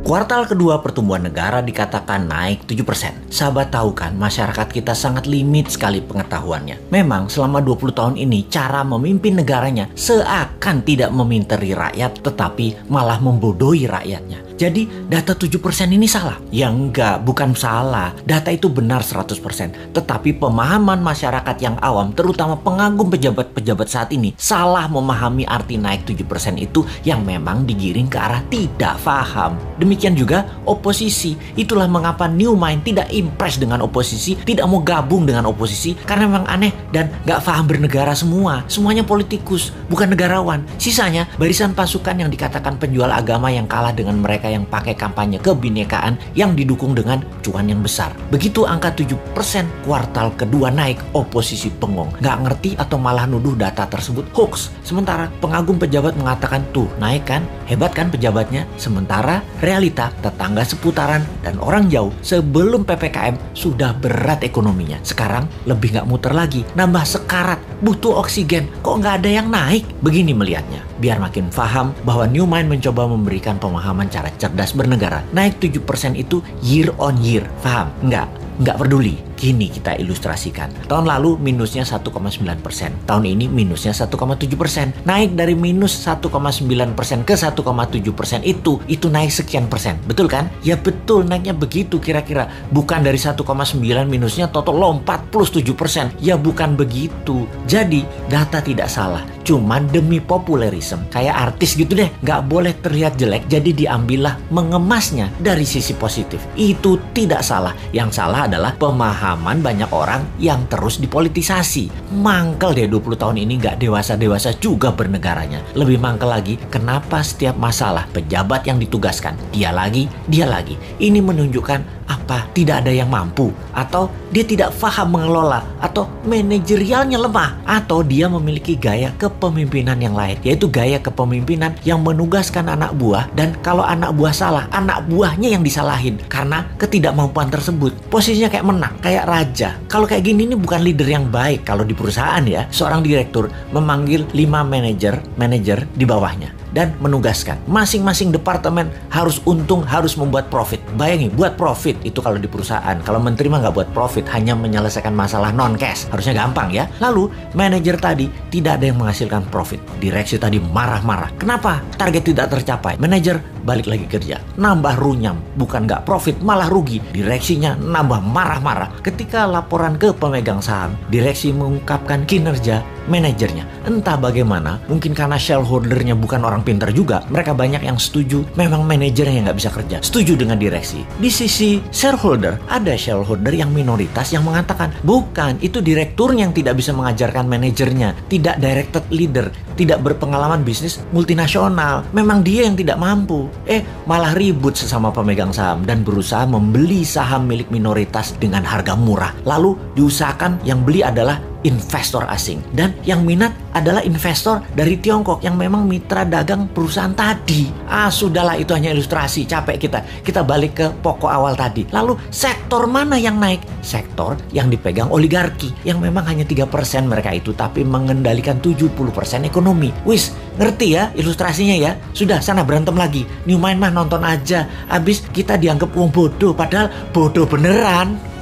Kuartal kedua pertumbuhan negara dikatakan naik 7%. Sahabat tahu kan, masyarakat kita sangat limit sekali pengetahuannya. Memang selama 20 tahun ini cara memimpin negaranya seakan tidak meminteri rakyat tetapi malah membodohi rakyatnya. Jadi data 7% ini salah? Ya enggak, bukan salah. Data itu benar 100%. Tetapi pemahaman masyarakat yang awam, terutama pengagum pejabat-pejabat saat ini, salah memahami arti naik 7% itu yang memang digiring ke arah tidak paham. Demikian juga oposisi. Itulah mengapa New Mind tidak impress dengan oposisi, tidak mau gabung dengan oposisi, karena memang aneh dan gak paham bernegara semua. Semuanya politikus, bukan negarawan. Sisanya barisan pasukan yang dikatakan penjual agama yang kalah dengan mereka yang pakai kampanye kebinekaan yang didukung dengan cuan yang besar. Begitu angka 7% kuartal kedua naik, oposisi bengong. Gak ngerti atau malah nuduh data tersebut hoax. Sementara pengagum pejabat mengatakan tuh naik kan, hebat kan pejabatnya. Sementara realita tetangga seputaran dan orang jauh sebelum PPKM sudah berat ekonominya. Sekarang lebih gak muter lagi, nambah sekarat, butuh oksigen. Kok gak ada yang naik? Begini melihatnya. Biar makin paham bahwa New Mind mencoba memberikan pemahaman cara cerdas bernegara. Naik 7% itu year on year. Paham? Nggak peduli. Kini kita ilustrasikan. Tahun lalu minusnya 1,9%. Tahun ini minusnya 1,7%. Naik dari minus 1,9% ke 1,7% itu naik sekian persen. Betul kan? Ya betul, naiknya begitu kira-kira. Bukan dari 1,9 minusnya total lompat plus 7%. Ya bukan begitu. Jadi data tidak salah. Cuman demi populerisme. Kayak artis gitu deh. Nggak boleh terlihat jelek. Jadi diambillah mengemasnya dari sisi positif. Itu tidak salah. Yang salah adalah pemahaman banyak orang yang terus dipolitisasi. Mangkel deh 20 tahun ini gak dewasa-dewasa juga bernegaranya. Lebih mangkel lagi, kenapa setiap masalah pejabat yang ditugaskan dia lagi. Ini menunjukkan apa? Tidak ada yang mampu, atau dia tidak paham mengelola, atau manajerialnya lemah, atau dia memiliki gaya kepemimpinan yang lain, yaitu gaya kepemimpinan yang menugaskan anak buah, dan kalau anak buah salah, anak buahnya yang disalahin karena ketidakmampuan tersebut. Posisinya kayak menang, kayak raja. Kalau kayak gini ini bukan leader yang baik. Kalau di perusahaan ya, seorang direktur memanggil 5 manajer di bawahnya dan menugaskan masing-masing departemen harus untung, harus membuat profit. Bayangin, buat profit itu kalau di perusahaan. Kalau menteri mah nggak buat profit, hanya menyelesaikan masalah non-cash. Harusnya gampang ya. Lalu manajer tadi tidak ada yang menghasilkan profit. Direksi tadi marah-marah. Kenapa? Target tidak tercapai. Manajer balik lagi kerja, nambah runyam. Bukan nggak profit, malah rugi. Direksinya nambah marah-marah. Ketika laporan ke pemegang saham, direksi mengungkapkan kinerja manajernya. Entah bagaimana, mungkin karena shareholdernya bukan orang pintar juga, mereka banyak yang setuju memang manajernya yang nggak bisa kerja. Setuju dengan direksi. Di sisi shareholder, ada shareholder yang minoritas yang mengatakan, bukan, itu direkturnya yang tidak bisa mengajarkan manajernya, tidak directed leader, tidak berpengalaman bisnis multinasional. Memang dia yang tidak mampu. Malah ribut sesama pemegang saham dan berusaha membeli saham milik minoritas dengan harga murah. Lalu diusahakan yang beli adalah investor asing, dan yang minat adalah investor dari Tiongkok yang memang mitra dagang perusahaan tadi. Sudahlah, itu hanya ilustrasi. Capek kita balik ke pokok awal tadi. Lalu sektor mana yang naik? Sektor yang dipegang oligarki, yang memang hanya 3% mereka itu, tapi mengendalikan 70% ekonomi. Wis, ngerti ya ilustrasinya ya? Sudah, sana berantem lagi. New Mind mah nonton aja. Abis kita dianggap wong bodoh, padahal bodoh beneran.